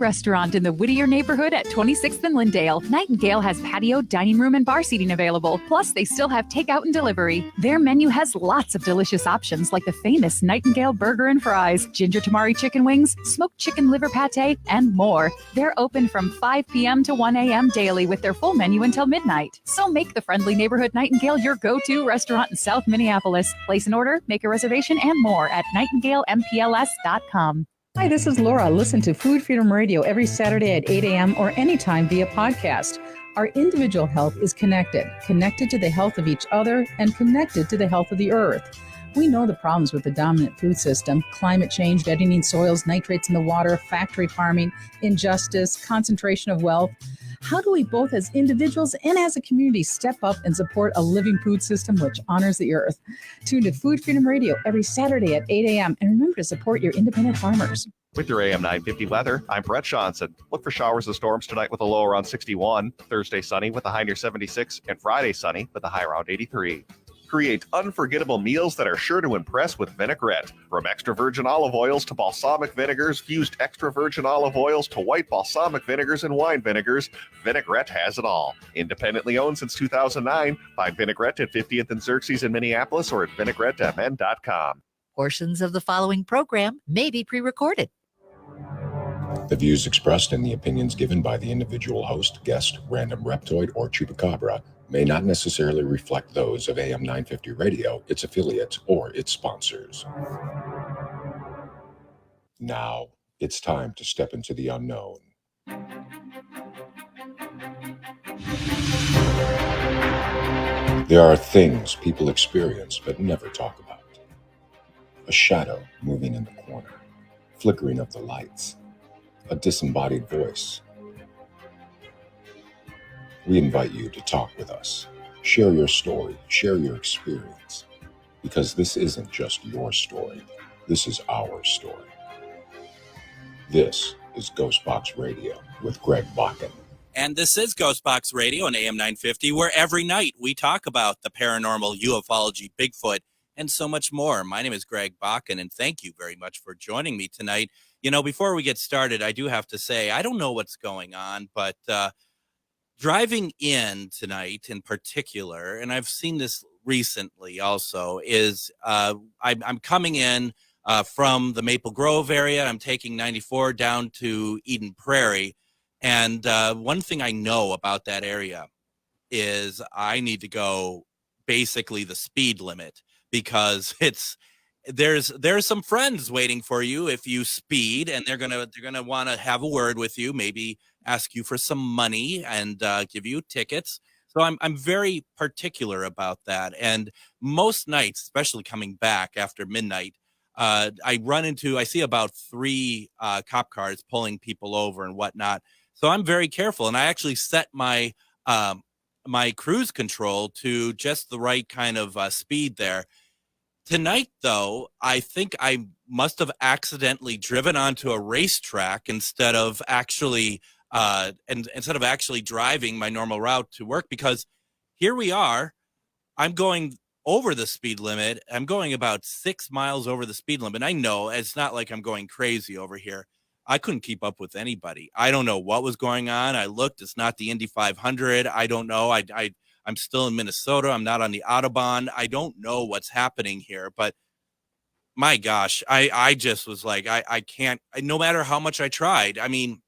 restaurant in the Whittier neighborhood at 26th and Lindale. Nightingale has patio, dining room, and bar seating available. Plus, they still have takeout and delivery. Their menu has lots of delicious options like the famous Nightingale burger and fries, ginger tamari chicken wings, smoked chicken liver pate, and more. They're open from 5 p.m. to 1 a.m. daily with their full menu until midnight. So make the friendly neighborhood Nightingale your go-to restaurant in South Minneapolis. Place an order, make a reservation, and more at nightingalempls.com. Hi, this is Laura. Listen to Food Freedom Radio every Saturday at 8 a.m. or anytime via podcast. Our individual health is connected to the health of each other and connected to the health of the earth. We know the problems with the dominant food system: climate change, deadening soils, nitrates in the water, factory farming, injustice, concentration of wealth. How do we both as individuals and as a community step up and support a living food system which honors the earth? Tune to Food Freedom Radio every Saturday at 8 a.m. and remember to support your independent farmers. With your AM 950 weather, I'm Brett Johnson. Look for showers and storms tonight with a low around 61, Thursday sunny with a high near 76, and Friday sunny with a high around 83. Create unforgettable meals that are sure to impress with vinaigrette. From extra virgin olive oils to balsamic vinegars, fused extra virgin olive oils to white balsamic vinegars and wine vinegars, Vinaigrette has it all. Independently owned since 2009, find Vinaigrette at 50th and Xerxes in Minneapolis or at vinaigrettemn.com. Portions of the following program may be pre-recorded. The views expressed and the opinions given by the individual host, guest, random reptoid, or chupacabra may not necessarily reflect those of AM 950 Radio, its affiliates, or its sponsors. Now, it's time to step into the unknown. There are things people experience but never talk about. A shadow moving in the corner, flickering of the lights, a disembodied voice. We invite you to talk with us. Share your story, share your experience, because this isn't just your story. This is our story. This is Ghostbox Radio with Greg Bakken. And this is Ghostbox Radio on AM 950, where every night we talk about the paranormal, ufology, Bigfoot, and so much more. My name is Greg Bakken, and thank you very much for joining me tonight. You know, before we get started, I do have to say, I don't know what's going on, but driving in tonight in particular, and I've seen this recently also, is I'm coming in from the Maple Grove area. I'm taking 94 down to Eden Prairie. And one thing I know about that area is I need to go basically the speed limit, because there's some friends waiting for you if you speed, and they're gonna want to have a word with you, maybe ask you for some money and give you tickets. So I'm very particular about that. And most nights, especially coming back after midnight, I see about 3 cop cars pulling people over and whatnot. So I'm very careful, and I actually set my my cruise control to just the right kind of speed there. Tonight, though, I think I must have accidentally driven onto a racetrack instead of actually driving my normal route to work, because here we are. I'm going over the speed limit. I'm going about 6 miles over the speed limit. I know it's not like I'm going crazy over here. I couldn't keep up with anybody. I don't know what was going on. I looked. It's not the Indy 500. I don't know. I'm still in Minnesota. I'm not on the Autobahn. I don't know what's happening here, but my gosh, I just was like, I can't, no matter how much I tried. I mean,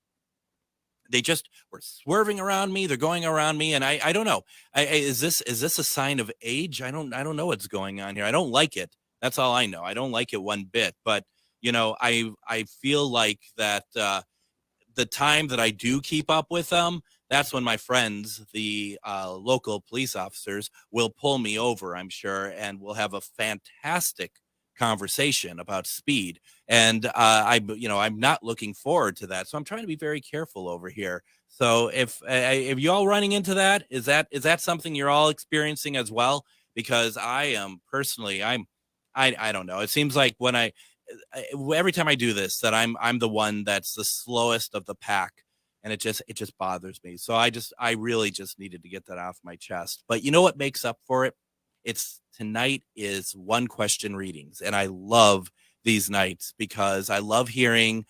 they just were swerving around me. They're going around me. And I don't know. Is this a sign of age? I don't know what's going on here. I don't like it. That's all I know. I don't like it one bit, but you know, I feel like that the time that I do keep up with them, that's when my friends, the local police officers, will pull me over, I'm sure, and we'll have a fantastic conversation about speed. And I'm not looking forward to that. So I'm trying to be very careful over here. So if you all running into that, is that something you're all experiencing as well? Because I am personally, I don't know. It seems like when every time I do this, that I'm the one that's the slowest of the pack, and it just bothers me. So I really just needed to get that off my chest. But you know what makes up for it? Tonight is one question readings, and I love these nights because I love hearing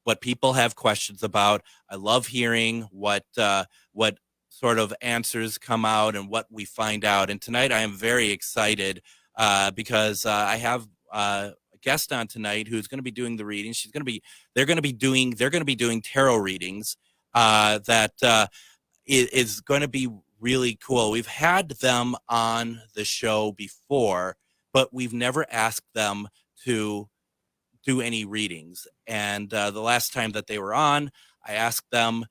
what people have questions about. I love hearing what sort of answers come out and what we find out. And tonight I am very excited because I have a guest on tonight who's going to be doing the readings. They're going to be doing tarot readings that is going to be really cool. We've had them on the show before, but we've never asked them to do any readings. And the last time that they were on, I asked them,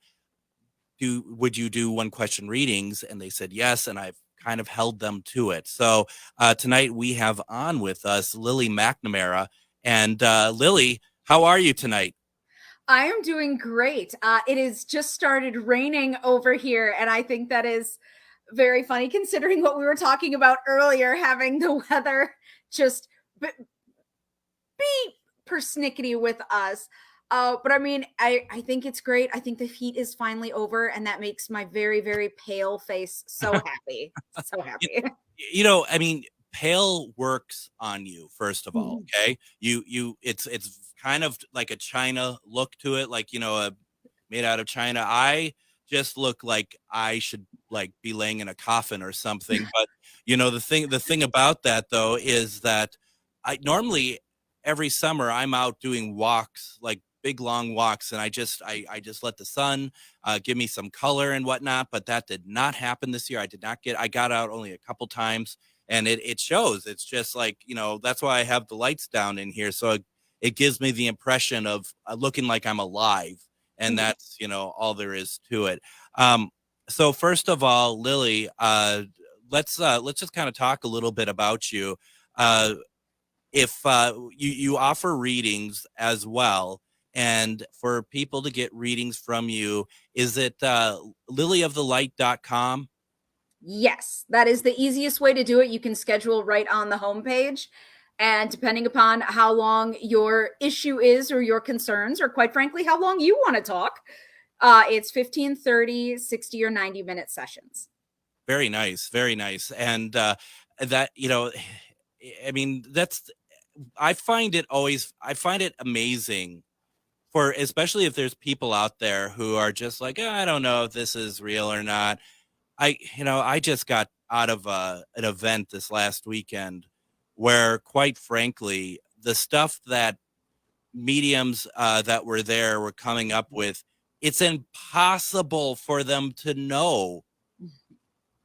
would you do one question readings? And they said yes, and I've kind of held them to it. So tonight we have on with us Lily McNamara. And Lily, how are you tonight? I am doing great. It has just started raining over here, and I think that is very funny considering what we were talking about earlier, having the weather just be persnickety with us. But I mean, I think it's great. I think the heat is finally over, and that makes my very, very pale face so happy. So happy. You know, I mean, pale works on you, first of all. Okay. It's kind of like a China look to it, like, you know, made out of China. I just look like I should like be laying in a coffin or something. But you know, the thing about that though is that I normally every summer I'm out doing walks, like big long walks, and I just let the sun give me some color and whatnot. But that did not happen this year. I got out only a couple times, and it shows. It's just like, you know, that's why I have the lights down in here, so it gives me the impression of looking like I'm alive, and that's, you know, all there is to it. So first of all, Lily, let's just kind of talk a little bit about you. If you offer readings as well, and for people to get readings from you, is it lilyofthelight.com? Yes, that is the easiest way to do it. You can schedule right on the homepage. And depending upon how long your issue is or your concerns, or quite frankly, how long you want to talk, it's 15, 30, 60, or 90-minute sessions. Very nice. Very nice. And that, you know, I mean, I find it amazing for, especially if there's people out there who are just like, I don't know if this is real or not. I just got out of an event this last weekend where, quite frankly, the stuff that mediums that were there were coming up with, it's impossible for them to know.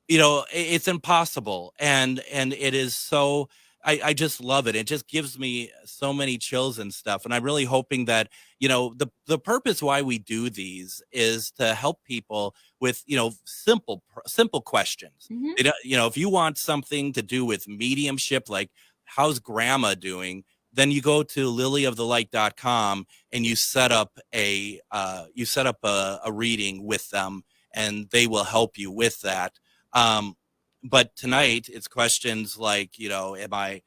You know, it's impossible. And it is so, I just love it. It just gives me so many chills and stuff. And I'm really hoping that, you know, the purpose why we do these is to help people with, you know, simple questions. You know, if you want something to do with mediumship, like how's grandma doing, then you go to lilyofthelight.com and you set up a reading with them, and they will help you with that. But tonight it's questions like, you know, am I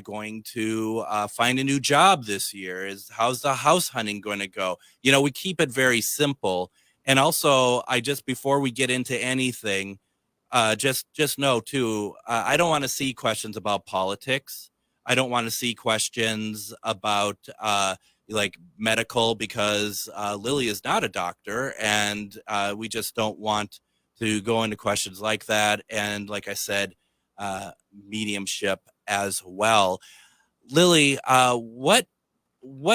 going to find a new job this year? How's the house hunting going to go? You know, we keep it very simple. And also, before we get into anything, just know too, I don't want to see questions about politics. I don't want to see questions about like medical, because Lily is not a doctor, and we just don't want to go into questions like that. And like I said, mediumship as well. Lily, what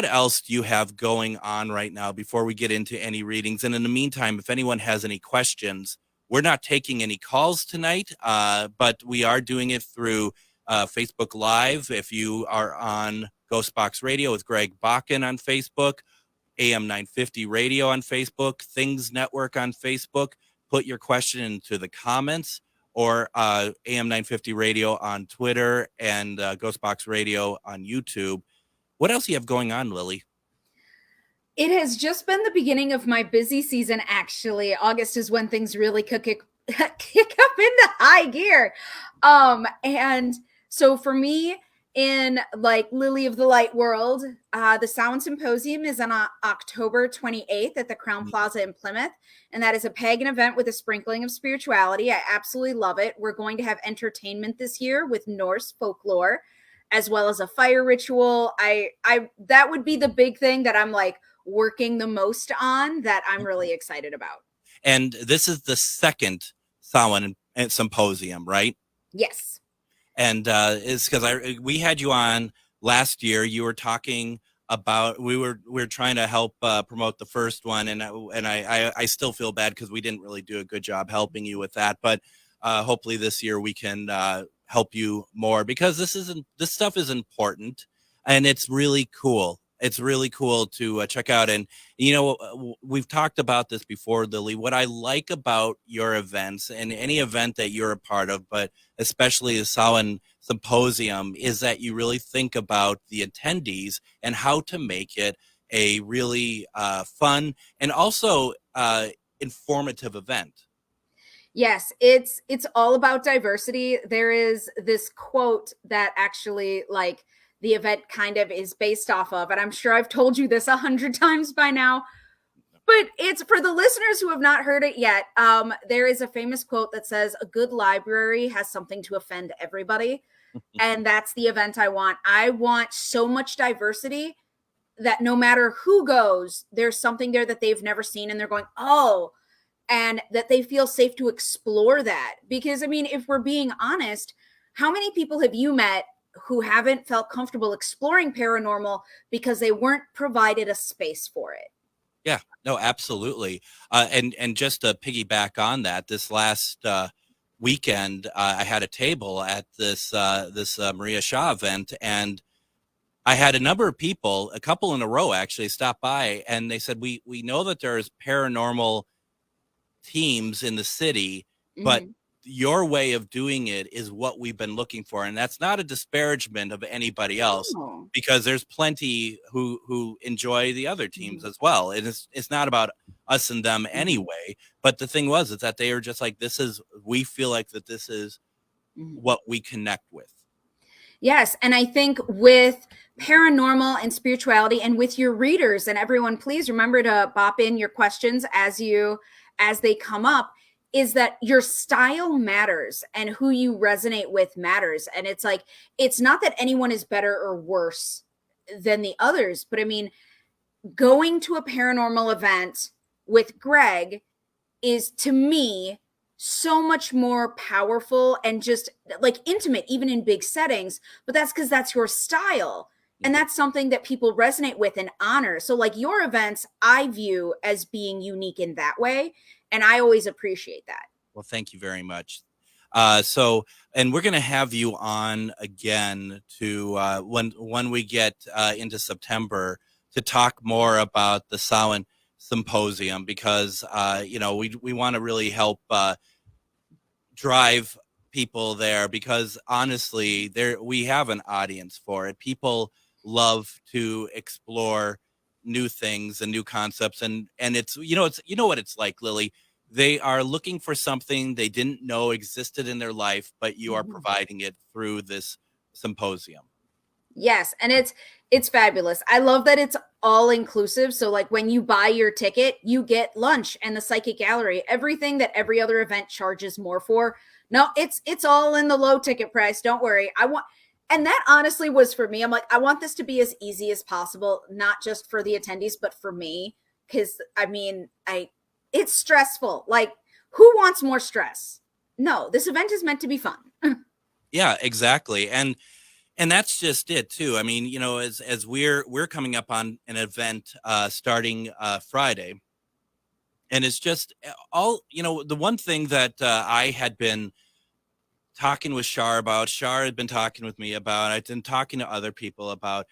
else do you have going on right now before we get into any readings? And in the meantime, if anyone has any questions, we're not taking any calls tonight, but we are doing it through Facebook Live. If you are on Ghostbox Radio with Greg Bakken on Facebook, AM 950 Radio on Facebook, Things Network on Facebook, put your question into the comments, or AM 950 Radio on Twitter, and Ghostbox Radio on YouTube. What else do you have going on, Lily? It has just been the beginning of my busy season, actually. August is when things really kick up into high gear. And so for me, in like Lily of the Light world, the Sound Symposium is on October 28th at the Crown Plaza in Plymouth. And that is a pagan event with a sprinkling of spirituality. I absolutely love it. We're going to have entertainment this year with Norse folklore, as well as a fire ritual. That would be the big thing that I'm like, working the most on that I'm really excited about. And this is the second Samhain symposium, right? Yes. And it's because we had you on last year. You were talking about we were trying to help promote the first one, and I still feel bad because we didn't really do a good job helping you with that. But hopefully this year we can help you more, because this stuff is important and it's really cool. It's really cool to check out. And, you know, we've talked about this before, Lily. What I like about your events and any event that you're a part of, but especially the Samhain Symposium, is that you really think about the attendees and how to make it a really fun and also informative event. Yes, it's all about diversity. There is this quote that actually, like, the event kind of is based off of, and I'm sure I've told you this 100 times by now, but it's for the listeners who have not heard it yet. There is a famous quote that says, "A good library has something to offend everybody." And that's the event I want. I want so much diversity that no matter who goes, there's something there that they've never seen, and they're going, oh, and that they feel safe to explore that. Because, I mean, if we're being honest, how many people have you met who haven't felt comfortable exploring paranormal because they weren't provided a space for it? Yeah, no, absolutely. And just to piggyback on that, this last weekend, I had a table at this Maria Shaw event, and I had a number of people, a couple in a row actually, stop by, and they said, we know that there's paranormal teams in the city, but your way of doing it is what we've been looking for. And that's not a disparagement of anybody else, because there's plenty who enjoy the other teams as well. And it's not about us and them anyway. But the thing is that they are just like, we feel like that this is what we connect with. Yes. And I think with paranormal and spirituality, and with your readers, and everyone, please remember to bop in your questions as they come up, is that your style matters and who you resonate with matters. And it's like, it's not that anyone is better or worse than the others, but I mean, going to a paranormal event with Greg is, to me, so much more powerful and just like intimate, even in big settings. But that's because that's your style. And that's something that people resonate with and honor. So like your events, I view as being unique in that way. And I always appreciate that. Well, thank you very much. And we're going to have you on again to when we get into September to talk more about the Samhain Symposium, because we want to really help drive people there, because honestly, we have an audience for it. People love to explore new things and new concepts, and it's what it's like, Lily. They are looking for something they didn't know existed in their life, but you are providing it through this symposium. Yes, and it's fabulous. I love that it's all inclusive. So like when you buy your ticket, you get lunch and the psychic gallery, everything that every other event charges more for. No, it's all in the low ticket price. Don't worry. And that honestly was for me. I'm like, I want this to be as easy as possible, not just for the attendees, but for me. Because I mean, it's stressful. Like, who wants more stress? No, this event is meant to be fun. Yeah, exactly. And that's just it too. I mean, as we're coming up on an event starting Friday, and it's just all, the one thing that I had been talking with Shar about, Shar had been talking with me about, I've been talking to other people about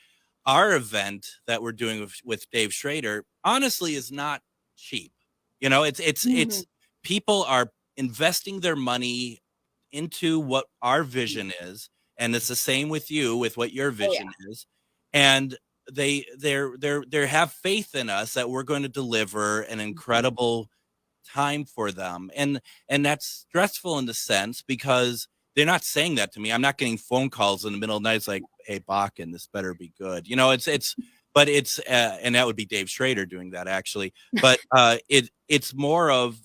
our event that we're doing with Dave Schrader, honestly, is not cheap. It's people are investing their money into what our vision is. And it's the same with you, with what your vision is. And they have faith in us that we're going to deliver an incredible time for them. And that's stressful in the sense, because they're not saying that to me. I'm not getting phone calls in the middle of the night. It's like, hey, Bakken, this better be good. But it's and that would be Dave Schrader doing that, actually. But it's more of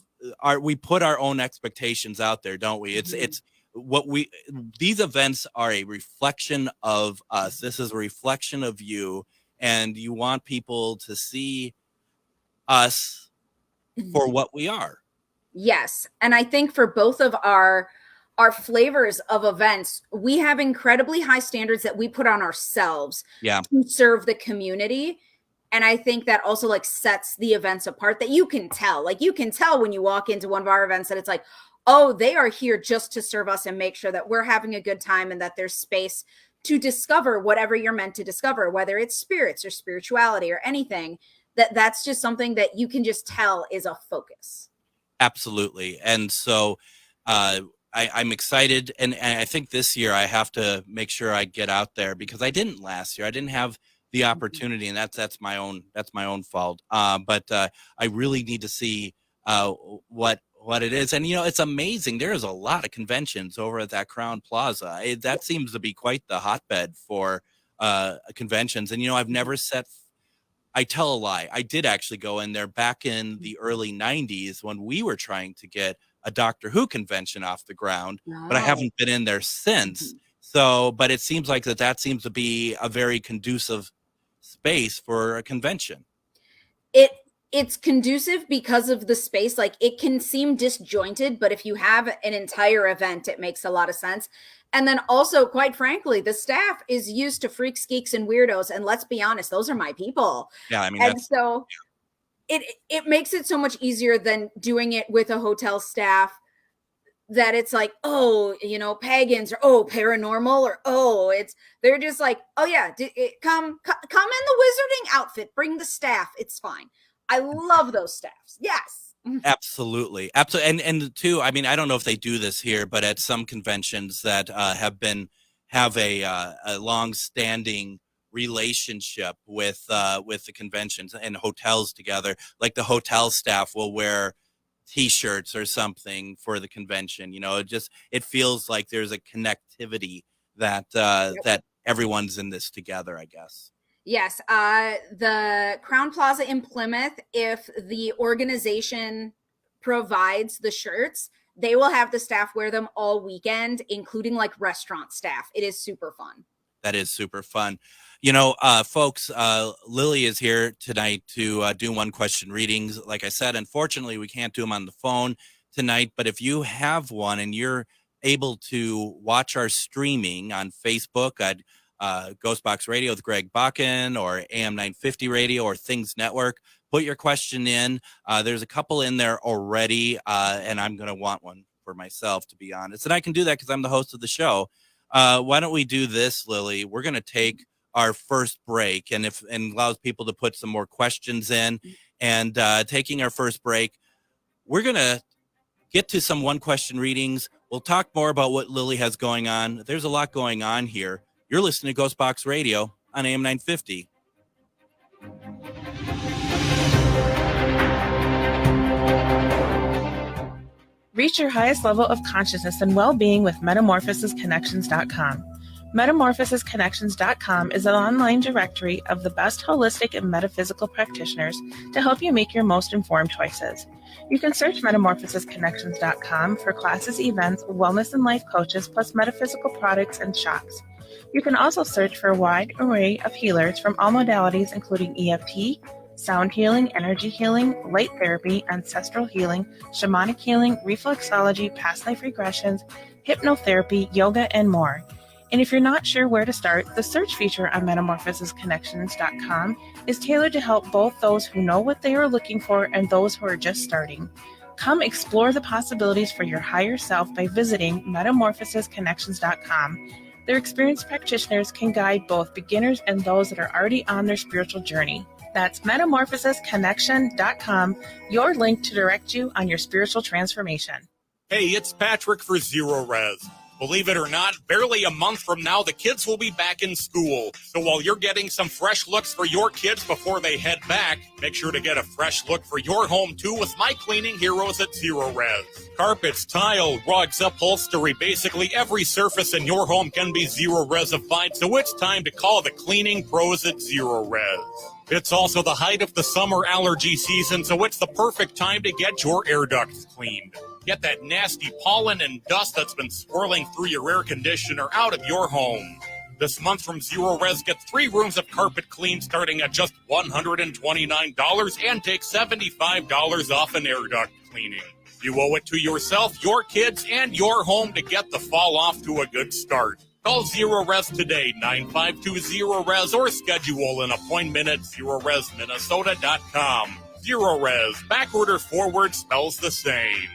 we put our own expectations out there, don't we? It's these events are a reflection of us. This is a reflection of you. and you want people to see us for what we are. Yes. And I think for both of our flavors of events, we have incredibly high standards that we put on ourselves to serve the community. And I think that also like sets the events apart, that you can tell when you walk into one of our events that it's like, oh, they are here just to serve us and make sure that we're having a good time and that there's space to discover whatever you're meant to discover, whether it's spirits or spirituality or anything. That's just something that you can just tell is a focus. Absolutely. And so I'm excited. And I think this year I have to make sure I get out there, because I didn't last year. I didn't have the opportunity, and that's my own fault. But I really need to see what it is. And, it's amazing. There's a lot of conventions over at that Crown Plaza. That seems to be quite the hotbed for conventions. And, I've never I tell a lie. I did actually go in there back in the early 90s when we were trying to get a Doctor Who convention off the ground, but I haven't been in there since. So, but it seems like that seems to be a very conducive space for a convention. It's conducive because of the space. Like, it can seem disjointed, but if you have an entire event, it makes a lot of sense. And then also, quite frankly, the staff is used to freaks, geeks, and weirdos. And let's be honest, those are my people. Yeah, I mean, and so it makes it so much easier than doing it with a hotel staff that it's like, oh, pagans, or oh, paranormal, or they're just like, oh yeah, come in the wizarding outfit, bring the staff, it's fine. I love those staffs. Yes. Absolutely. And too, I mean, I don't know if they do this here, but at some conventions that have a long-standing relationship with the conventions and hotels together, like the hotel staff will wear T-shirts or something for the convention. It feels like there's a connectivity that everyone's in this together, I guess. Yes. The Crown Plaza in Plymouth, if the organization provides the shirts, they will have the staff wear them all weekend, including like restaurant staff. It is super fun. That is super fun. Folks, Lily is here tonight to do one question readings. Like I said, unfortunately, we can't do them on the phone tonight, but if you have one and you're able to watch our streaming on Facebook at Ghostbox Radio with Greg Bakken, or AM 950 Radio, or Things Network, put your question in. There's a couple in there already, and I'm going to want one for myself, to be honest. And I can do that because I'm the host of the show. Why don't we do this, Lily? We're going to take our first break, and allows people to put some more questions in. And taking our first break, we're going to get to some one question readings. We'll talk more about what Lily has going on. There's a lot going on here. You're listening to Ghostbox Radio on AM 950. Reach your highest level of consciousness and well-being with metamorphosisconnections.com. Metamorphosisconnections.com is an online directory of the best holistic and metaphysical practitioners to help you make your most informed choices. You can search metamorphosisconnections.com for classes, events, wellness and life coaches, plus metaphysical products and shops. You can also search for a wide array of healers from all modalities, including EFT, sound healing, energy healing, light therapy, ancestral healing, shamanic healing, reflexology, past life regressions, hypnotherapy, yoga, and more. And if you're not sure where to start, the search feature on metamorphosisconnections.com is tailored to help both those who know what they are looking for and those who are just starting. Come explore the possibilities for your higher self by visiting metamorphosisconnections.com. Their experienced practitioners can guide both beginners and those that are already on their spiritual journey. That's metamorphosisconnection.com, your link to direct you on your spiritual transformation. Hey, it's Patrick for Zero Res. Believe it or not, barely a month from now, the kids will be back in school. So while you're getting some fresh looks for your kids before they head back, make sure to get a fresh look for your home, too, with my cleaning heroes at Zero Res. Carpets, tile, rugs, upholstery, basically every surface in your home can be Zero Resified, so it's time to call the cleaning pros at Zero Res. It's also the height of the summer allergy season, so it's the perfect time to get your air ducts cleaned. Get that nasty pollen and dust that's been swirling through your air conditioner out of your home. This month from Zero Res, get 3 rooms of carpet clean starting at just $129 and take $75 off an air duct cleaning. You owe it to yourself, your kids, and your home to get the fall off to a good start. Call Zero Res today, 952-ZERO-RES, or schedule an appointment at ZeroResMinnesota.com. Zero Res, backward or forward spells the same.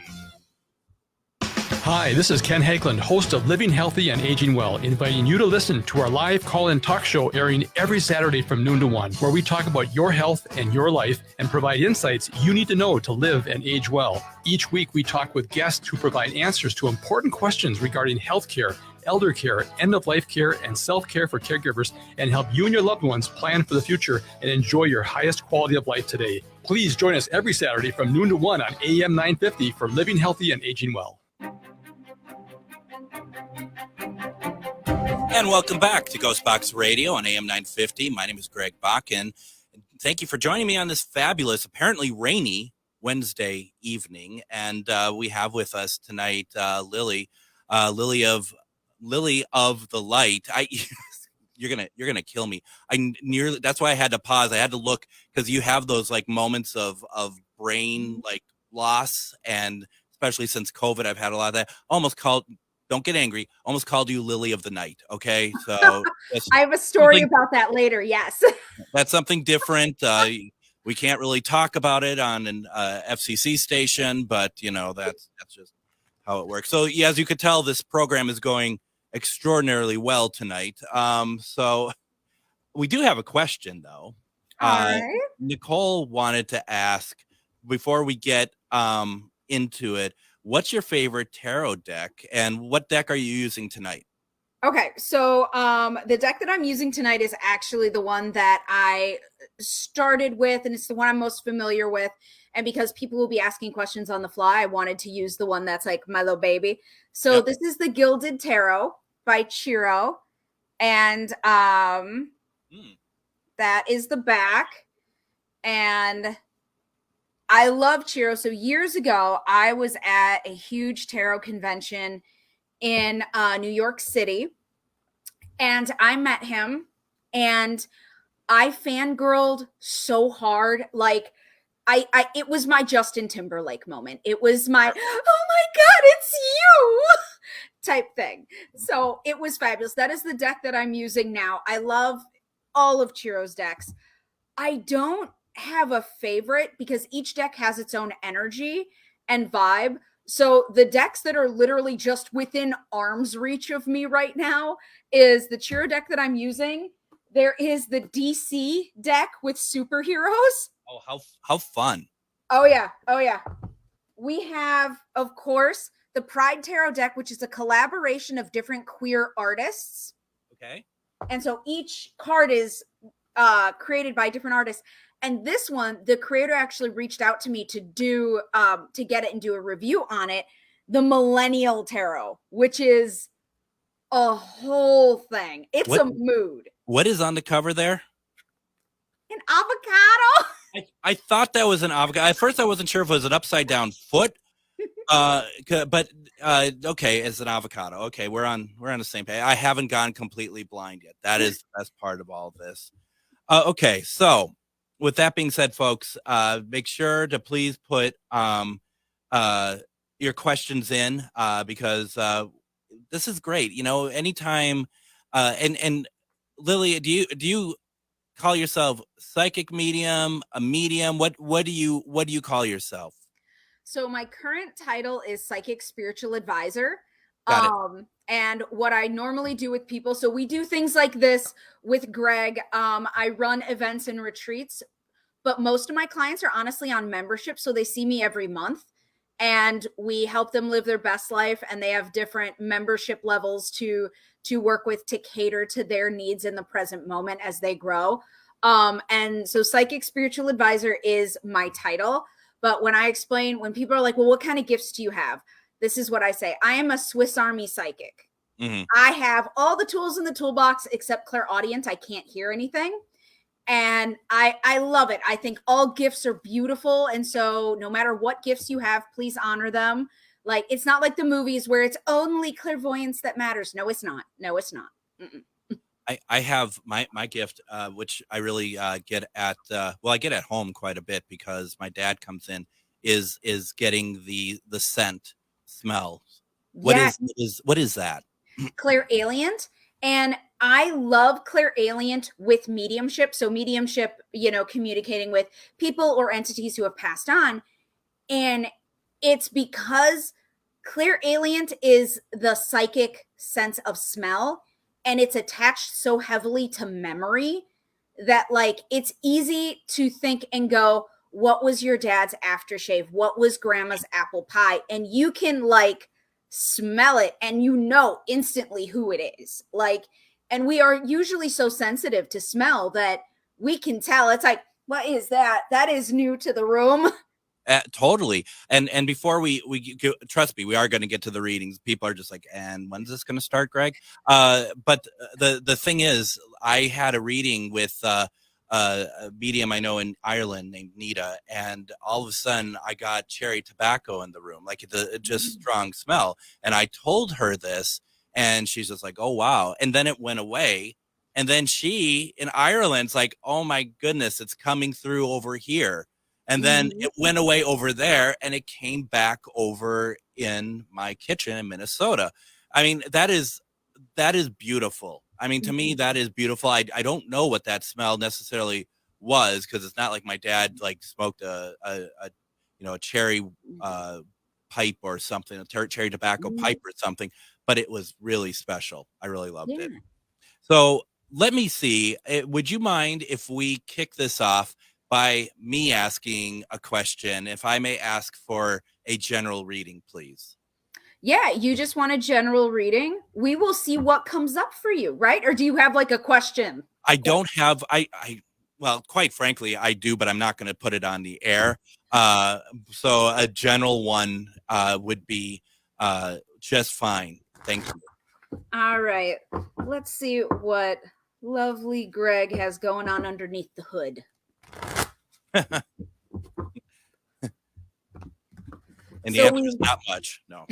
Hi, this is Ken Hageland, host of Living Healthy and Aging Well, inviting you to listen to our live call-in talk show airing every Saturday from noon to 1, where we talk about your health and your life and provide insights you need to know to live and age well. Each week, we talk with guests who provide answers to important questions regarding healthcare, elder care, end-of-life care, and self-care for caregivers, and help you and your loved ones plan for the future and enjoy your highest quality of life today. Please join us every Saturday from noon to 1 on AM 950 for Living Healthy and Aging Well. And welcome back to Ghostbox Radio on AM 950. My name is Greg Bach, and thank you for joining me on this fabulous, apparently rainy Wednesday evening. And we have with us tonight Lily of the Light. You're gonna kill me. That's why I had to pause. I had to look, because you have those like moments of brain like loss, and especially since COVID, I've had a lot of that. Don't get angry. Almost called you Lily of the Night. Okay, so I have a story about that later. Yes, that's something different. We can't really talk about it on an FCC station, but that's just how it works. So yeah, as you could tell, this program is going extraordinarily well tonight. So we do have a question though. All right. Nicole wanted to ask, before we get into it, what's your favorite tarot deck, and what deck are you using tonight? Okay, so the deck that I'm using tonight is actually the one that I started with, and it's the one I'm most familiar with. And because people will be asking questions on the fly, I wanted to use the one that's like my little baby. So This is the Gilded Tarot by Chiro, and that is the back. And I love Chiro. So years ago, I was at a huge tarot convention in New York City, and I met him, and I fangirled so hard. Like it was my Justin Timberlake moment. It was my, oh my God, it's you type thing. So it was fabulous. That is the deck that I'm using now. I love all of Chiro's decks. I don't have a favorite because each deck has its own energy and vibe. So the decks that are literally just within arm's reach of me right now is the Chiro deck that I'm using. There is the DC deck with superheroes. Oh, how fun. Oh yeah. We have, of course, the Pride Tarot deck, which is a collaboration of different queer artists. Okay. And so each card is created by different artists. And this one, the creator actually reached out to me to do, to get it and do a review on it. The Millennial Tarot, which is a whole thing. It's a mood. What is on the cover there? An avocado. I thought that was an avocado. At first, I wasn't sure if it was an upside down foot. But okay, it's an avocado. Okay, we're on the same page. I haven't gone completely blind yet. That is the best part of all of this. Okay, so with that being said, folks, make sure to please put your questions in because this is great. Anytime and Lily, do you call yourself psychic medium, a medium? What do you call yourself? So my current title is psychic spiritual advisor. Got it. And what I normally do with people, so we do things like this with Greg. I run events and retreats, but most of my clients are honestly on membership. So they see me every month and we help them live their best life. And they have different membership levels to work with to cater to their needs in the present moment as they grow. And so psychic spiritual advisor is my title. But when people are like, well, what kind of gifts do you have? This is what I say. I am a Swiss Army psychic. Mm-hmm. I have all the tools in the toolbox except clairaudient. I can't hear anything. And I love it. I think all gifts are beautiful. And so no matter what gifts you have, please honor them. Like, it's not like the movies where it's only clairvoyance that matters. No, it's not. Mm-mm. I have my gift, which I really get at I get at home quite a bit because my dad comes in, is getting the scent smell. Yeah. What is that? Clairalient. And I love clairalient with mediumship. So mediumship, communicating with people or entities who have passed on. And it's because clairalient is the psychic sense of smell, and it's attached so heavily to memory that like it's easy to think and go, what was your dad's aftershave? What was grandma's apple pie? And you can like smell it and instantly who it is. Like, and we are usually so sensitive to smell that we can tell. It's like, what is that? That is new to the room. Totally. And before we go, trust me, we are going to get to the readings. People are just like, and when's this going to start, Greg? But the thing is, I had a reading with a medium I know in Ireland named Nita, and all of a sudden I got cherry tobacco in the room, like the just strong smell. And I told her this, and she's just like, oh wow. And then it went away. And then she in Ireland's like, oh my goodness, it's coming through over here. And then it went away over there, and it came back over in my kitchen in Minnesota. I mean, that is beautiful. I mean, to me, that is beautiful. I don't know what that smell necessarily was, because it's not like my dad like smoked a cherry pipe or something, a cherry tobacco pipe or something. But it was really special. I really loved it. So let me see. Would you mind if we kick this off by me asking a question? If I may ask for a general reading, please. Yeah, you just want a general reading. We will see what comes up for you, right? Or do you have like a question? I don't have, well, quite frankly, I do, but I'm not going to put it on the air. So a general one would be just fine. Thank you. All right. Let's see what lovely Greg has going on underneath the hood. And the answer is not much. No.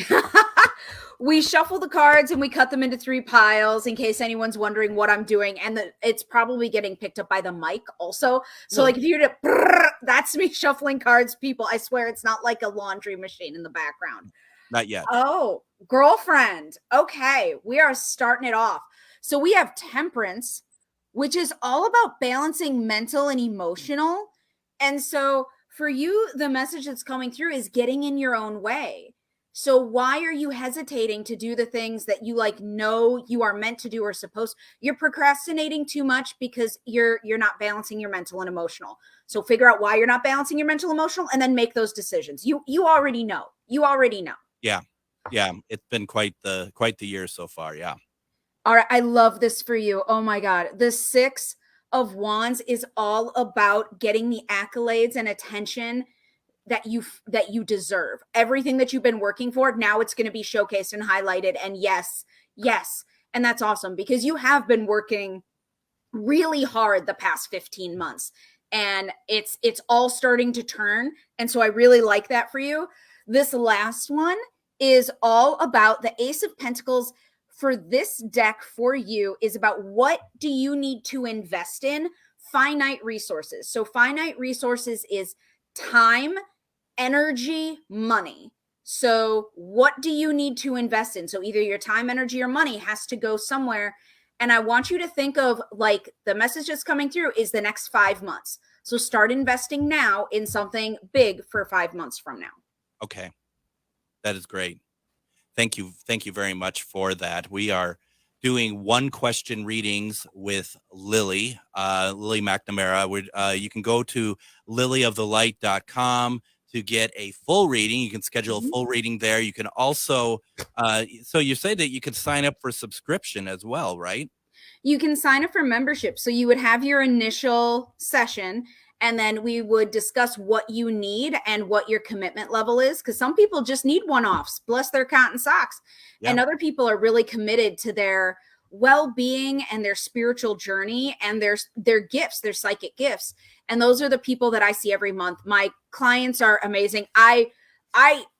We shuffle the cards and we cut them into 3 piles in case anyone's wondering what I'm doing. And it's probably getting picked up by the mic also. So like if you hear that's me shuffling cards, people. I swear it's not like a laundry machine in the background. Not yet. Oh, girlfriend. Okay, we are starting it off. So we have Temperance, which is all about balancing mental and emotional. And so for you, the message that's coming through is getting in your own way. So why are you hesitating to do the things that you know you are meant to do or supposed? You're procrastinating too much because you're not balancing your mental and emotional. So figure out why you're not balancing your mental and emotional, and then make those decisions. You already know. You already know. Yeah. It's been quite the year so far. Yeah. All right. I love this for you. Oh my God. The 6 of Wands is all about getting the accolades and attention that you deserve. Everything that you've been working for, now it's going to be showcased and highlighted. And yes. And that's awesome, because you have been working really hard the past 15 months and it's all starting to turn. And so I really like that for you. This last one is all about the Ace of Pentacles. For this deck for you is about what do you need to invest in? Finite resources. So finite resources is time, energy, money. So what do you need to invest in? So either your time, energy, or money has to go somewhere. And I want you to think of like the message that's coming through is the next 5 months. So start investing now in something big for 5 months from now. Okay. That is great. Thank you very much for that. We are doing 1 question readings with Lily McNamara. You can go to lilyofthelight.com to get a full reading. You can schedule a full reading there. You can also, so you say that you could sign up for subscription as well, right? You can sign up for membership. So you would have your initial session, and then we would discuss what you need and what your commitment level is. Because some people just need one-offs, bless their cotton socks. Yeah. And other people are really committed to their well-being and their spiritual journey and their gifts, their psychic gifts. And those are the people that I see every month. My clients are amazing. I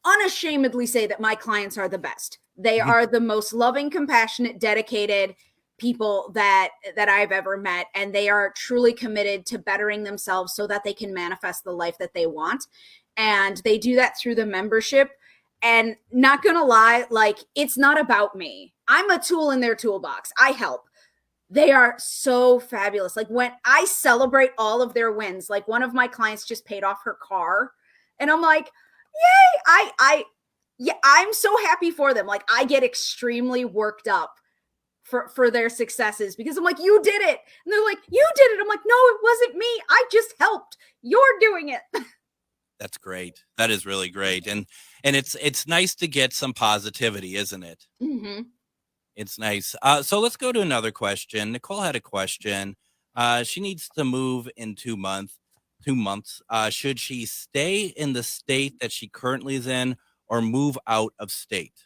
unashamedly say that my clients are the best. They are the most loving, compassionate, dedicated people that I've ever met, and they are truly committed to bettering themselves so that they can manifest the life that they want. And they do that through the membership. And not gonna lie, like, it's not about me. I'm a tool in their toolbox. I help. They are so fabulous. Like, when I celebrate all of their wins, like one of my clients just paid off her car, and I'm like, yay, I'm so happy for them. Like, I get extremely worked up for their successes, because I'm like, you did it. And they're like, you did it. I'm like, no, it wasn't me. I just helped. You're doing it. That's great. That is really great. And it's nice to get some positivity, isn't it? Mm-hmm. It's nice. So let's go to another question. Nicole had a question. She needs to move in 2 months. Should she stay in the state that she currently is in, or move out of state?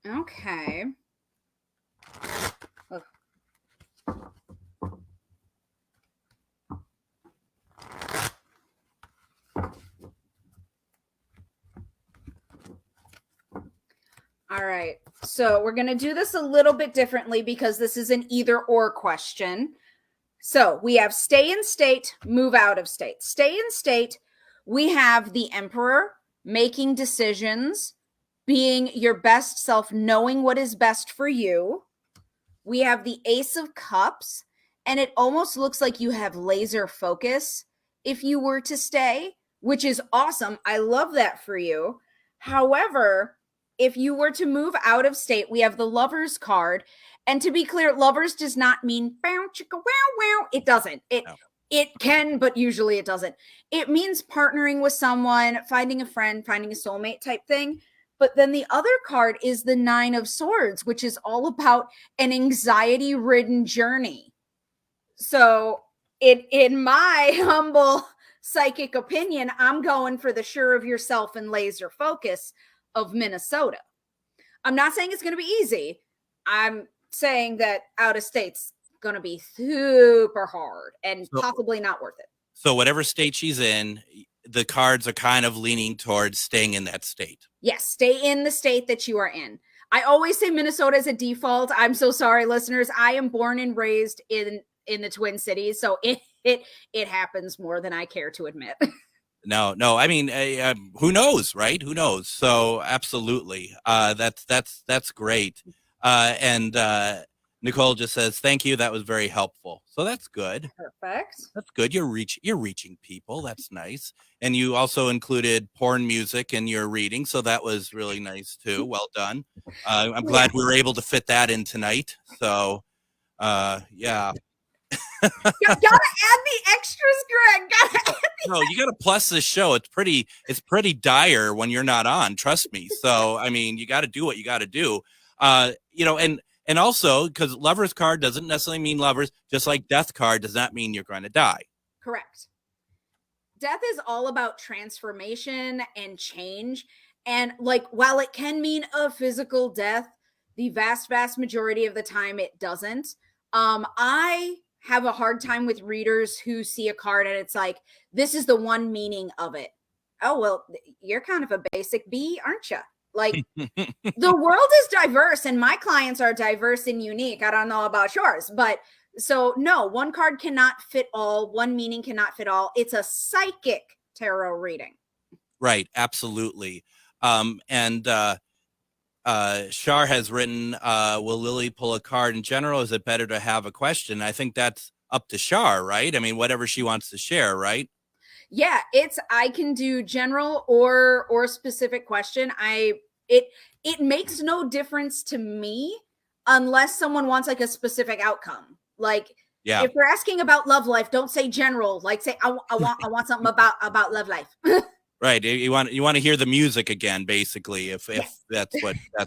Okay. Oh. All right. So we're going to do this a little bit differently, because this is an either or question. So we have stay in state, move out of state. Stay in state, we have the Emperor, making decisions, being your best self, knowing what is best for you. We have the Ace of Cups, and it almost looks like you have laser focus if you were to stay, which is awesome. I love that for you. However, if you were to move out of state, we have the Lovers card. And to be clear, Lovers does not mean bow chicka wow wow. It doesn't. It can, but usually it doesn't. It means partnering with someone, finding a friend, finding a soulmate type thing. But then the other card is the Nine of Swords, which is all about an anxiety-ridden journey. So in my humble psychic opinion, I'm going for the sure of yourself and laser focus of Minnesota. I'm not saying it's going to be easy. I'm saying that out of state's going to be super hard and possibly not worth it. So whatever state she's in, the cards are kind of leaning towards staying in that state. Yes, stay in the state that you are in. I always say Minnesota is a default. I'm so sorry, listeners. I am born and raised in the Twin Cities, so it happens more than I care to admit. No. I mean, who knows, right? Who knows? So absolutely, that's great. And Nicole just says, "Thank you. That was very helpful." So that's good. Perfect. That's good. You're reaching people. That's nice. And you also included porn music in your reading, so that was really nice too. Well done. I'm glad we were able to fit that in tonight. So, yeah. Gotta add the extras, Greg. No, you gotta plus this show. It's pretty dire when you're not on. Trust me. So I mean, you got to do what you got to do. And also because Lover's card doesn't necessarily mean lovers, just like Death card does not mean you're going to die. Correct. Death is all about transformation and change, and like while it can mean a physical death, the vast majority of the time it doesn't. I have a hard time with readers who see a card and it's like, this is the one meaning of it. Oh, well, you're kind of a basic bee, aren't you? Like, the world is diverse and my clients are diverse and unique. I don't know about yours, but so no, one card cannot fit all. One meaning cannot fit all. It's a psychic tarot reading. Right. Absolutely. And Shar has written, will Lily pull a card in general? Is it better to have a question? I think that's up to Shar, right? I mean, whatever she wants to share, right? Yeah, I can do general or specific question. It makes no difference to me unless someone wants like a specific outcome. Like, yeah. If we're asking about love life, don't say general. Like, say I want something about love life. Right. You want to hear the music again, basically, if that's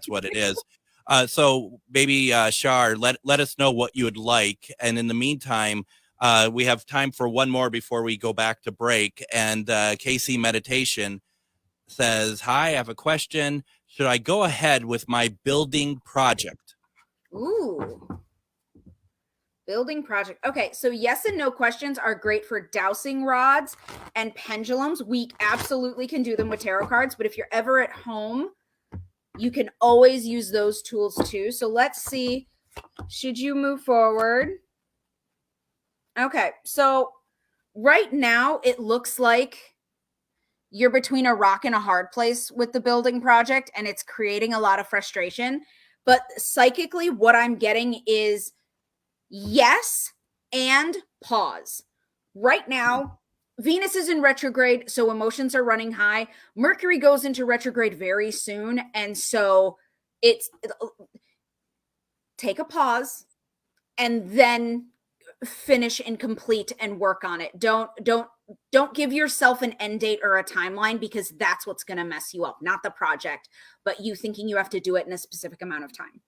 what it is. So maybe Shar, let us know what you would like, and in the meantime, we have time for one more before we go back to break. And KC Meditation says, "Hi, I have a question. Should I go ahead with my building project?" Ooh. Building project. Okay, so yes and no questions are great for dowsing rods and pendulums. We absolutely can do them with tarot cards, but if you're ever at home, you can always use those tools too. So let's see Should you move forward? Okay, so right now it looks like you're between a rock and a hard place with the building project, and it's creating a lot of frustration. But psychically, what I'm getting is yes and pause. Right now, Venus is in retrograde, so emotions are running high. Mercury goes into retrograde very soon, and so it's take a pause and then finish and complete and work on it. Don't give yourself an end date or a timeline, because that's what's going to mess you up, not the project, but you thinking you have to do it in a specific amount of time.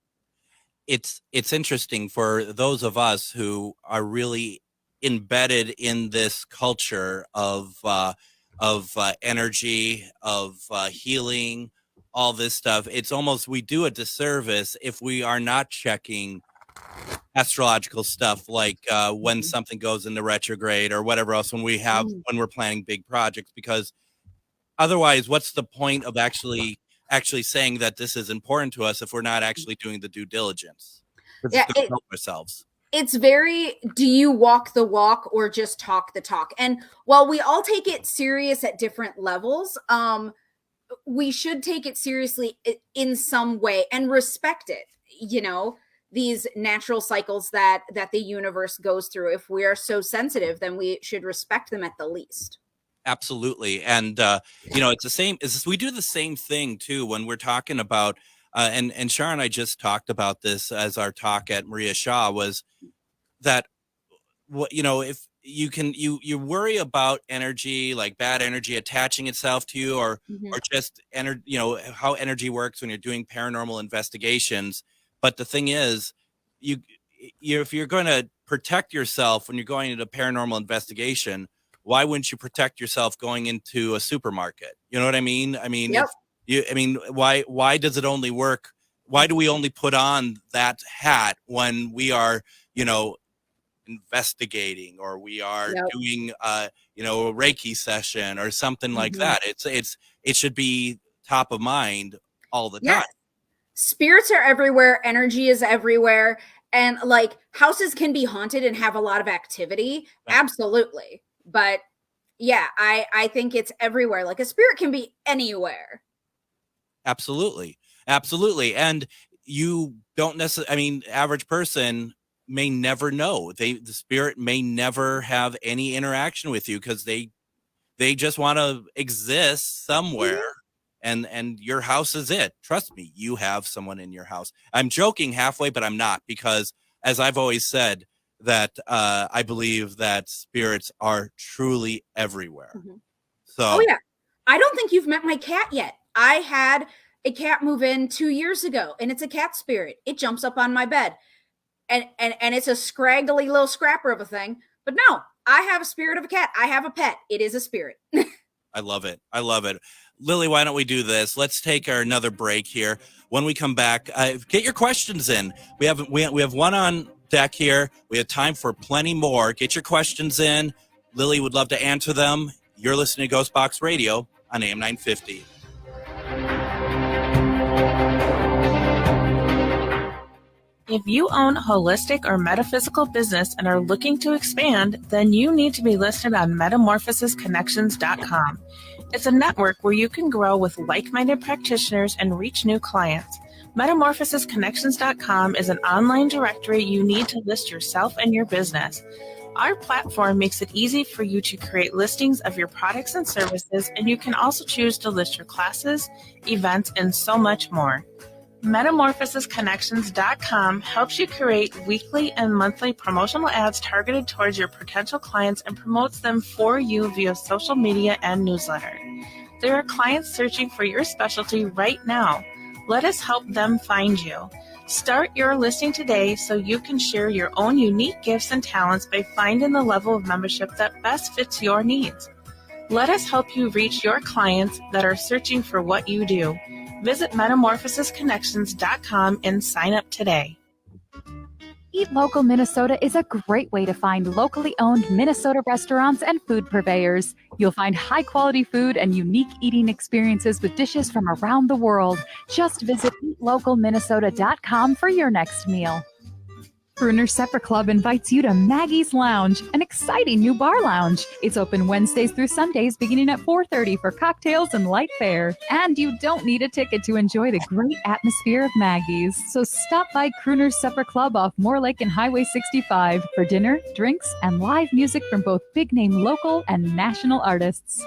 It's interesting for those of us who are really embedded in this culture of energy, of healing, all this stuff. It's almost, we do a disservice if we are not checking astrological stuff, like when something goes into retrograde or whatever else, when we're planning big projects, because otherwise, what's the point of actually saying that this is important to us if we're not actually doing the due diligence? Yeah, help ourselves. It's very, do you walk the walk or just talk the talk? And while we all take it serious at different levels, we should take it seriously in some way and respect it, these natural cycles that the universe goes through. If we are so sensitive, then we should respect them at the least. Absolutely. And, it's the same, we do the same thing too, when we're talking about, and Shara and I just talked about this as our talk at Maria Shaw, was that, if you worry about energy, like bad energy attaching itself to you, or just how energy works when you're doing paranormal investigations. But the thing is, if you're going to protect yourself when you're going into paranormal investigation, why wouldn't you protect yourself going into a supermarket? You know what I mean? I mean, yep. Why does it only work? Why do we only put on that hat when we are, investigating, or we are doing, a Reiki session or something like that? It should be top of mind all the time. Spirits are everywhere. Energy is everywhere. And like, houses can be haunted and have a lot of activity. Right. Absolutely. But yeah, I think it's everywhere. Like, a spirit can be anywhere. Absolutely. And you don't necessarily, average person may never know. The spirit may never have any interaction with you, because they just want to exist somewhere. And your house is it. Trust me, you have someone in your house. I'm joking halfway, but I'm not, because as I've always said, that I believe that spirits are truly everywhere. So, oh yeah, I don't think you've met my cat yet. I had a cat move in 2 years ago, and it's a cat spirit. It jumps up on my bed, and it's a scraggly little scrapper of a thing. But no, I have a spirit of a cat. I have a pet. It is a spirit. I love it. Lily, why don't we do this? Let's take another break here. When we come back, get your questions in. We have one on deck here. We have time for plenty more. Get your questions in. Lily would love to answer them. You're listening to Ghostbox Radio on AM 950. If you own a holistic or metaphysical business and are looking to expand, then you need to be listed on metamorphosisconnections.com. It's a network where you can grow with like-minded practitioners and reach new clients. Metamorphosisconnections.com is an online directory you need to list yourself and your business. Our platform makes it easy for you to create listings of your products and services, and you can also choose to list your classes, events, and so much more. Metamorphosisconnections.com helps you create weekly and monthly promotional ads targeted towards your potential clients and promotes them for you via social media and newsletter. There are clients searching for your specialty right now. Let us help them find you. Start your listing today so you can share your own unique gifts and talents by finding the level of membership that best fits your needs. Let us help you reach your clients that are searching for what you do. Visit metamorphosisconnections.com and sign up today. Eat Local Minnesota is a great way to find locally owned Minnesota restaurants and food purveyors. You'll find high-quality food and unique eating experiences with dishes from around the world. Just visit eatlocalminnesota.com for your next meal. Bruner Supper Club invites you to Maggie's Lounge, an exciting new bar lounge. It's open Wednesdays through Sundays beginning at 4:30 for cocktails and light fare. And you don't need a ticket to enjoy the great atmosphere of Maggie's. So stop by Crooner Supper Club off Moore Lake and Highway 65 for dinner, drinks, and live music from both big-name local and national artists.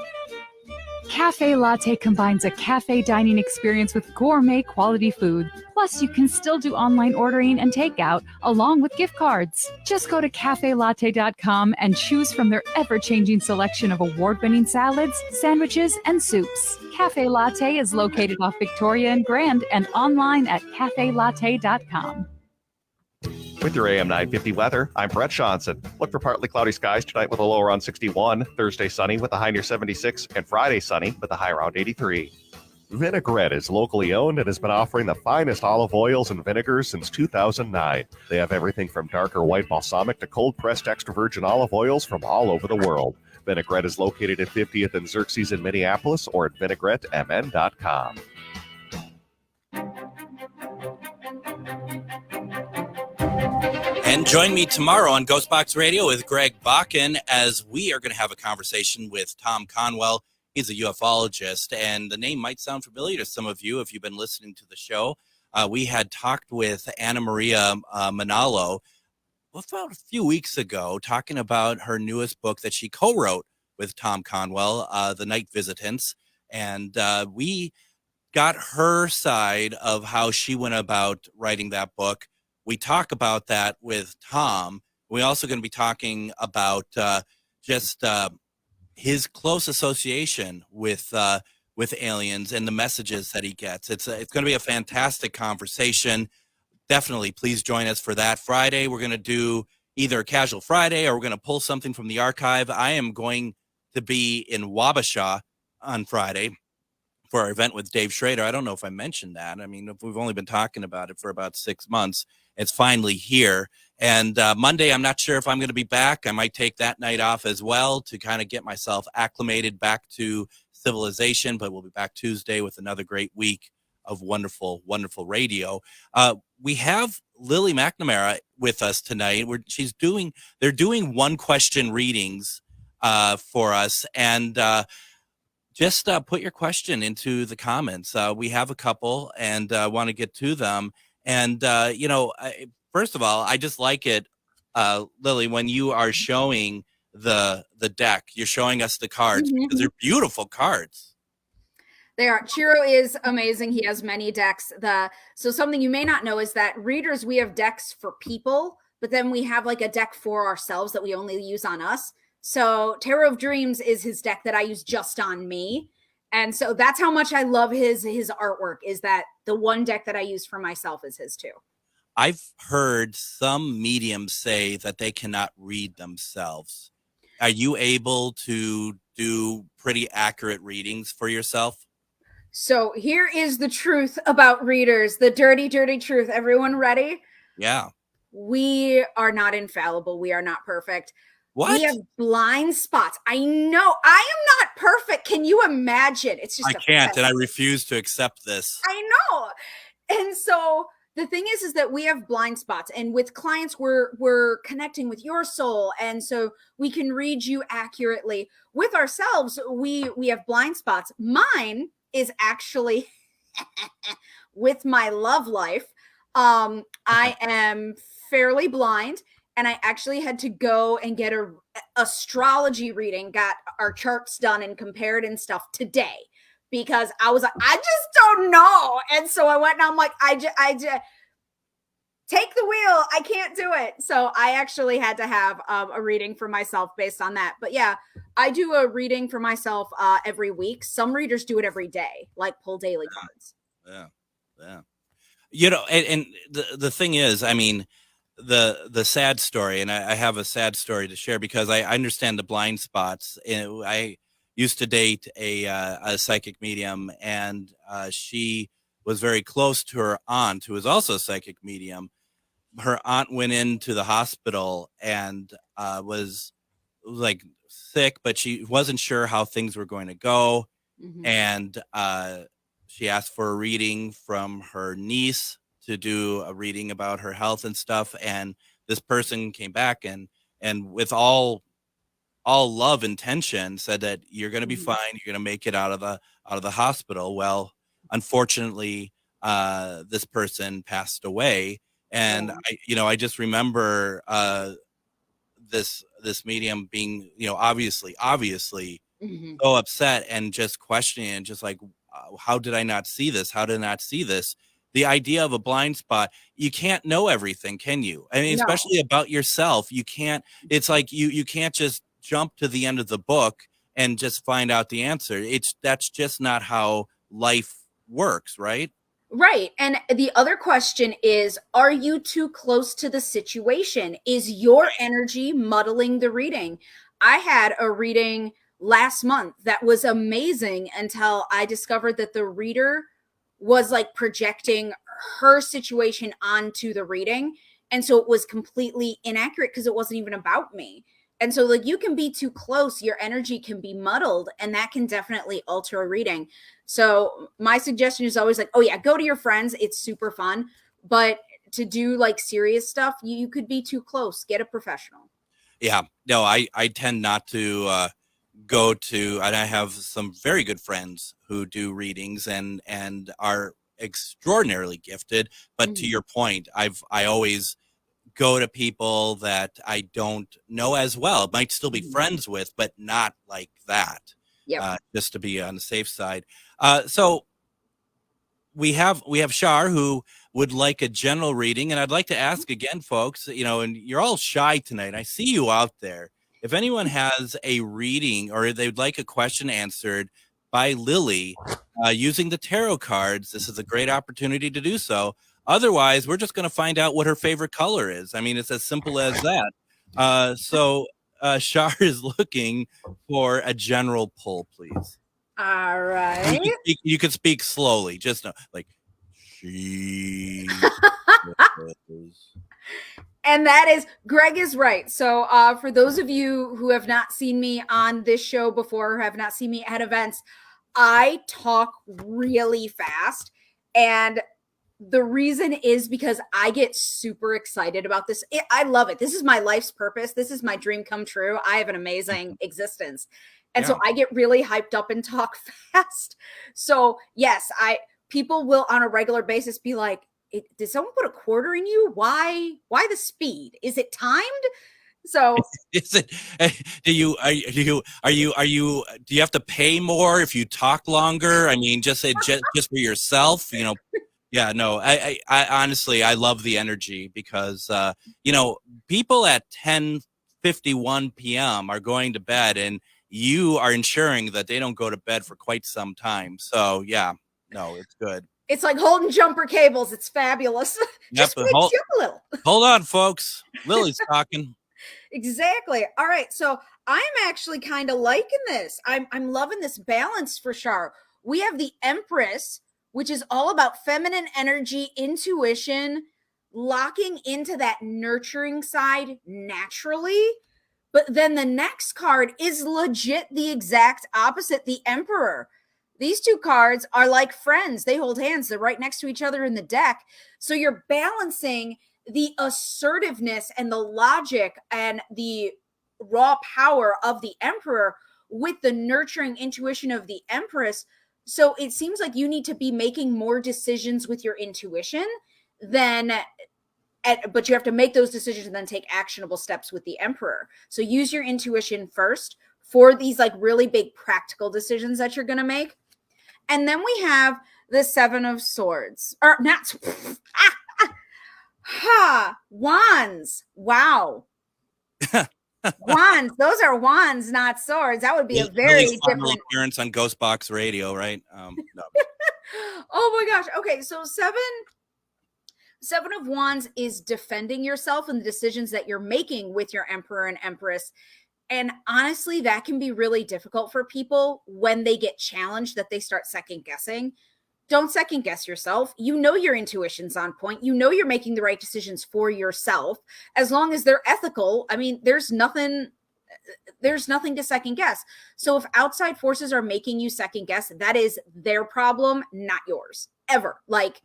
Cafe Latte combines a cafe dining experience with gourmet quality food. Plus, you can still do online ordering and takeout along with gift cards. Just go to cafelatte.com and choose from their ever-changing selection of award-winning salads, sandwiches, and soups. Cafe Latte is located off Victoria and Grand and online at cafelatte.com. With your AM 950 weather, I'm Brett Johnson. Look for partly cloudy skies tonight with a low around 61, Thursday sunny with a high near 76, and Friday sunny with a high around 83. Vinaigrette is locally owned and has been offering the finest olive oils and vinegars since 2009. They have everything from darker white balsamic to cold-pressed extra virgin olive oils from all over the world. Vinaigrette is located at 50th and Xerxes in Minneapolis or at vinaigrettemn.com. And join me tomorrow on Ghostbox Radio with Greg Bakken as we are going to have a conversation with Tom Conwell. He's a ufologist, and the name might sound familiar to some of you if you've been listening to the show. We had talked with Anna Maria Manalo about a few weeks ago, talking about her newest book that she co-wrote with Tom Conwell, The Night Visitants. And we got her side of how she went about writing that book. We talk about that with Tom. We're also going to be talking about just his close association with aliens and the messages that he gets. It's going to be a fantastic conversation. Definitely, please join us for that. Friday, we're going to do either a Casual Friday or we're going to pull something from the archive. I am going to be in Wabasha on Friday for our event with Dave Schrader. I don't know if I mentioned that. I mean, we've only been talking about it for about 6 months. It's finally here. And Monday, I'm not sure if I'm going to be back. I might take that night off as well to kind of get myself acclimated back to civilization. But we'll be back Tuesday with another great week of wonderful, wonderful radio. We have Lily McNamara with us tonight. They're doing one question readings for us. And just put your question into the comments. We have a couple and want to get to them. And, first of all, I just like it, Lily, when you are showing the deck, you're showing us the cards because they're beautiful cards. They are. Chiro is amazing. He has many decks. So something you may not know is that readers, we have decks for people, but then we have like a deck for ourselves that we only use on us. So Tarot of Dreams is his deck that I use just on me. And so that's how much I love his artwork, is that the one deck that I use for myself is his too. I've heard some mediums say that they cannot read themselves. Are you able to do pretty accurate readings for yourself? So here is the truth about readers, the dirty, dirty truth. Everyone ready? Yeah. We are not infallible. We are not perfect. What? We have blind spots. I know. I am not perfect. Can you imagine? It's just I can't, and I refuse to accept this. I know. And so the thing is that we have blind spots, and with clients, we're connecting with your soul, and so we can read you accurately. With ourselves, we have blind spots. Mine is actually with my love life. I am fairly blind. And I actually had to go and get a astrology reading, got our charts done and compared and stuff today, because I was like, I just don't know. And so I went and I'm like, I just take the wheel. I can't do it. So I actually had to have a reading for myself based on that. But yeah, I do a reading for myself every week. Some readers do it every day, like pull daily cards. Yeah. And the thing is, I mean, the sad story, and I have a sad story to share because I understand the blind spots. And I used to date a psychic medium, and she was very close to her aunt, who was also a psychic medium. Her aunt went into the hospital and was like sick, but she wasn't sure how things were going to go. Mm-hmm. And she asked for a reading from her niece to do a reading about her health and stuff. And this person came back and with all love intention said that you're going to be fine. You're going to make it out of the hospital. Well, unfortunately, this person passed away. And I just remember this medium being, obviously so upset and just questioning and just like, how did I not see this? How did I not see this? The idea of a blind spot, you can't know everything, can you? I mean, especially about yourself. You can't, it's like you can't just jump to the end of the book and just find out the answer. That's just not how life works, right? Right. And the other question is, are you too close to the situation? Is your energy muddling the reading? I had a reading last month that was amazing until I discovered that the reader was like projecting her situation onto the reading. And so it was completely inaccurate because it wasn't even about me. And so like you can be too close, your energy can be muddled, and that can definitely alter a reading. So my suggestion is always like, oh yeah, go to your friends. It's super fun. But to do like serious stuff, you could be too close. Get a professional. Yeah, no, I tend not to go to, and I have some very good friends who do readings and are extraordinarily gifted. But to your point, I always go to people that I don't know as well, might still be friends with, but not like that. Just to be on the safe side. So we have Shar who would like a general reading, and I'd like to ask again, folks, and you're all shy tonight. I see you out there. If anyone has a reading or they'd like a question answered by Lily using the tarot cards, this is a great opportunity to do so. Otherwise, we're just going to find out what her favorite color is. I mean, it's as simple as that. So Shar is looking for a general pull, please. All right. You could speak slowly, just like she. And that is, Greg is right. So for those of you who have not seen me on this show before, or have not seen me at events, I talk really fast. And the reason is because I get super excited about this. I love it. This is my life's purpose. This is my dream come true. I have an amazing existence. And so I get really hyped up and talk fast. So yes, people will on a regular basis be like, did someone put a quarter in you? Why the speed? Is it timed? So is it, do you have to pay more if you talk longer? I mean, just for yourself, Yeah, no, I honestly, I love the energy because, people at 10:51 p.m. are going to bed and you are ensuring that they don't go to bed for quite some time. So yeah, no, it's good. It's like holding jumper cables. It's fabulous. Just wakes you up a little. Hold on, folks. Lily's talking. Exactly. All right. So I'm actually kind of liking this. I'm loving this balance for Shar. We have the Empress, which is all about feminine energy, intuition, locking into that nurturing side naturally. But then the next card is legit the exact opposite, the Emperor. These two cards are like friends. They hold hands. They're right next to each other in the deck. So you're balancing the assertiveness and the logic and the raw power of the Emperor with the nurturing intuition of the Empress. So it seems like you need to be making more decisions with your intuition but you have to make those decisions and then take actionable steps with the Emperor. So use your intuition first for these like really big practical decisions that you're going to make. And then we have the Seven of Swords, or not. Wands. Wow. Wands. Those are wands, not swords. That would be a very different appearance on Ghostbox Radio, right? No. Oh my gosh. Okay, so Seven of Wands is defending yourself and the decisions that you're making with your Emperor and Empress. And honestly, that can be really difficult for people when they get challenged, that they start second guessing. Don't second guess yourself. You know your intuition's on point. You know you're making the right decisions for yourself. As long as they're ethical, I mean, there's nothing to second guess. So if outside forces are making you second guess, that is their problem, not yours. Ever. Like,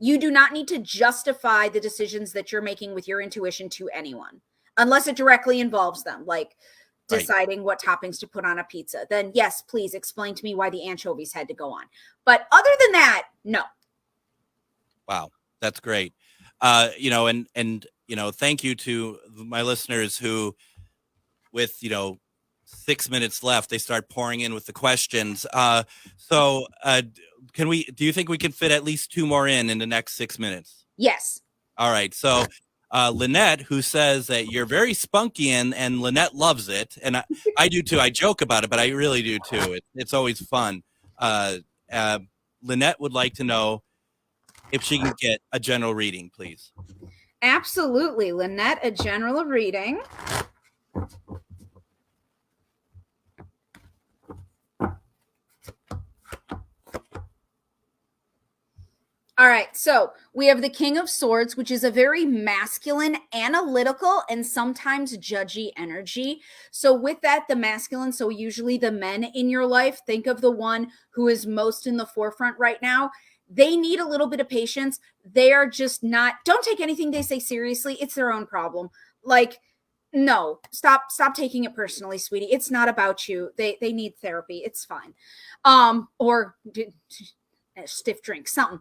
You do not need to justify the decisions that you're making with your intuition to anyone, unless it directly involves them, like deciding what toppings to put on a pizza. Then yes, please explain to me why the anchovies had to go on. But other than that, no. Wow, that's great. You know, and you know, thank you to my listeners who, with 6 minutes left, they start pouring in with the questions. So do you think we can fit at least 2 more in the next 6 minutes? Yes. All right. So Lynette, who says that you're very spunky, and Lynette loves it. And I do too. I joke about it, but I really do too. It's always fun. Lynette would like to know if she can get a general reading, please. Absolutely. Lynette, a general reading. All right, so we have the King of Swords, which is a very masculine, analytical, and sometimes judgy energy. So with that, the masculine, so usually the men in your life, think of the one who is most in the forefront right now. They need a little bit of patience. They are just not, don't take anything they say seriously. It's their own problem. Like, no, stop taking it personally, sweetie. It's not about you. They need therapy. It's fine. Or a stiff drink, something.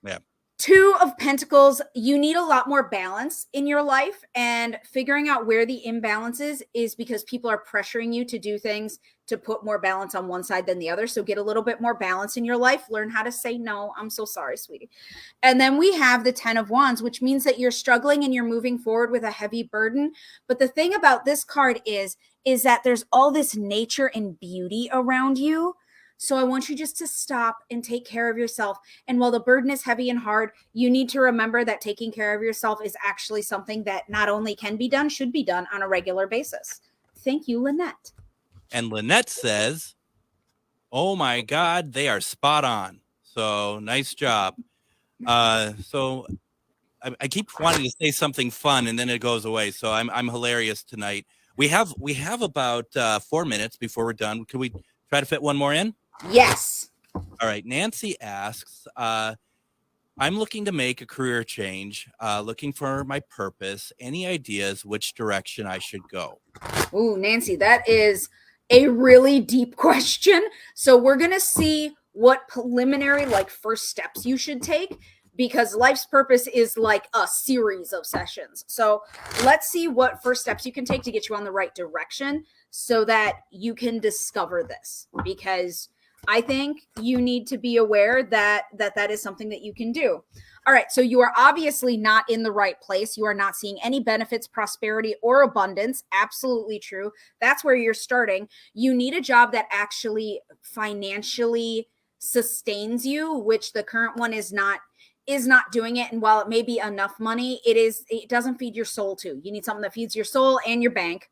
Yeah. 2 of Pentacles, you need a lot more balance in your life, and figuring out where the imbalance is because people are pressuring you to do things to put more balance on one side than the other. So get a little bit more balance in your life. Learn how to say no. I'm so sorry, sweetie. And then we have the 10 of Wands, which means that you're struggling and you're moving forward with a heavy burden. But the thing about this card is that there's all this nature and beauty around you. So I want you just to stop and take care of yourself. And while the burden is heavy and hard, you need to remember that taking care of yourself is actually something that not only can be done, should be done on a regular basis. Thank you, Lynette. And Lynette says, oh my God, they are spot on. So nice job. So I keep wanting to say something fun and then it goes away. So I'm hilarious tonight. We have about 4 minutes before we're done. Can we try to fit one more in? Yes. All right. Nancy asks, I'm looking to make a career change, looking for my purpose. Any ideas which direction I should go? Ooh, Nancy, that is a really deep question. So we're going to see what preliminary, like, first steps you should take, because life's purpose is like a series of sessions. So let's see what first steps you can take to get you on the right direction so that you can discover this, because I think you need to be aware that is something that you can do. All right. So you are obviously not in the right place. You are not seeing any benefits, prosperity, or abundance. Absolutely true. That's where you're starting. You need a job that actually financially sustains you, which the current one is not doing it. And while it may be enough money, it doesn't feed your soul too. You need something that feeds your soul and your bank.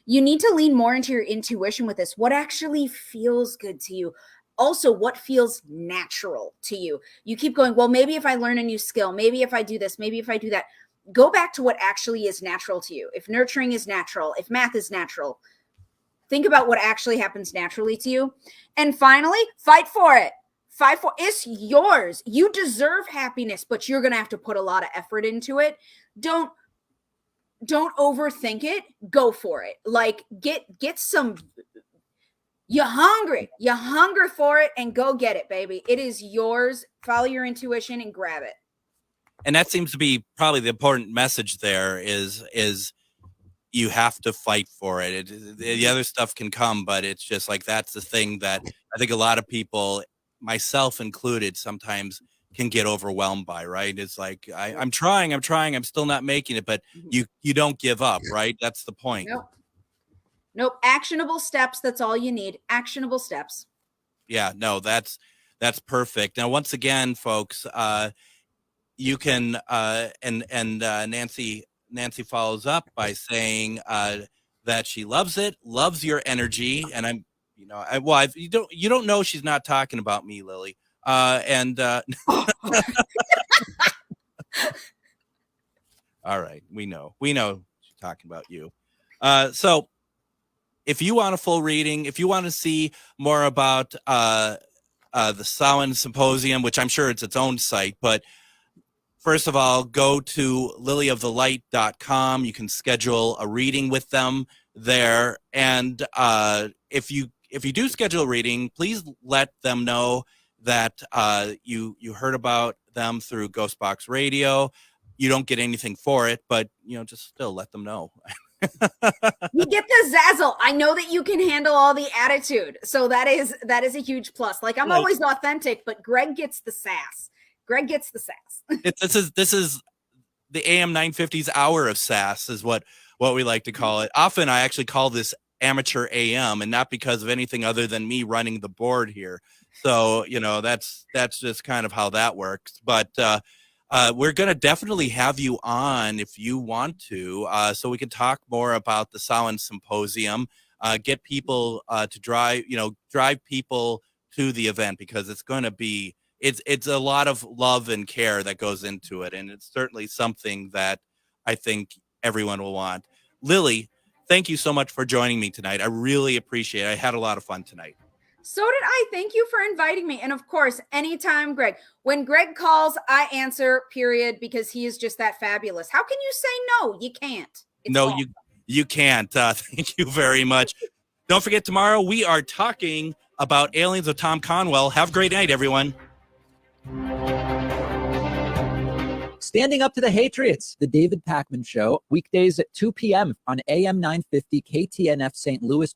You need to lean more into your intuition with this. What actually feels good to you? Also, what feels natural to you? You keep going, well, maybe if I learn a new skill, maybe if I do this, maybe if I do that. Go back to what actually is natural to you. If nurturing is natural, if math is natural, think about what actually happens naturally to you. And finally, fight for it. It's yours. You deserve happiness, but you're going to have to put a lot of effort into it. Don't overthink it. Go for it. Like, get some. You're hungry for it, and go get it, baby. It is yours. Follow your intuition and grab it. And that seems to be probably the important message there is you have to fight for it. The other stuff can come, but it's just like, that's the thing that I think a lot of people, myself included, sometimes can get overwhelmed by, right? It's like, I'm trying, I'm still not making it, but you don't give up, right? That's the point. Nope. Actionable steps. That's all you need. Actionable steps. Yeah, no, that's perfect. Now, once again, folks, you can, and Nancy follows up by saying that she loves it, loves your energy. And I'm, you don't know she's not talking about me, Lily. All right, we know she's talking about you. So if you want a full reading, if you want to see more about the Samhain Symposium, which I'm sure it's its own site, but first of all, go to lilyofthelight.com. You can schedule a reading with them there. And if you do schedule a reading, please let them know that you heard about them through Ghostbox Radio. You don't get anything for it, but just still let them know. You get the zazzle. I know that you can handle all the attitude, so that is a huge plus. Like, I'm always authentic, but Greg gets the sass. Greg gets the sass. This is the AM 950's hour of sass, is what we like to call it. Often I actually call this amateur AM, and not because of anything other than me running the board here. So that's just kind of how that works. But we're going to definitely have you on if you want to, so we can talk more about the Samhain Symposium, get people to drive people to the event, because it's going to be, it's a lot of love and care that goes into it. And it's certainly something that I think everyone will want. Lily, thank you so much for joining me tonight. I really appreciate it. I had a lot of fun tonight. So did I. Thank you for inviting me. And of course, anytime, Greg. When Greg calls, I answer, period, because he is just that fabulous. How can you say no? You can't. You can't. Thank you very much. Don't forget, tomorrow we are talking about Aliens with Tom Conwell. Have a great night, everyone. Standing Up to the Hatriots, the David Pakman Show, weekdays at 2 p.m. on AM 950 KTNF St. Louis.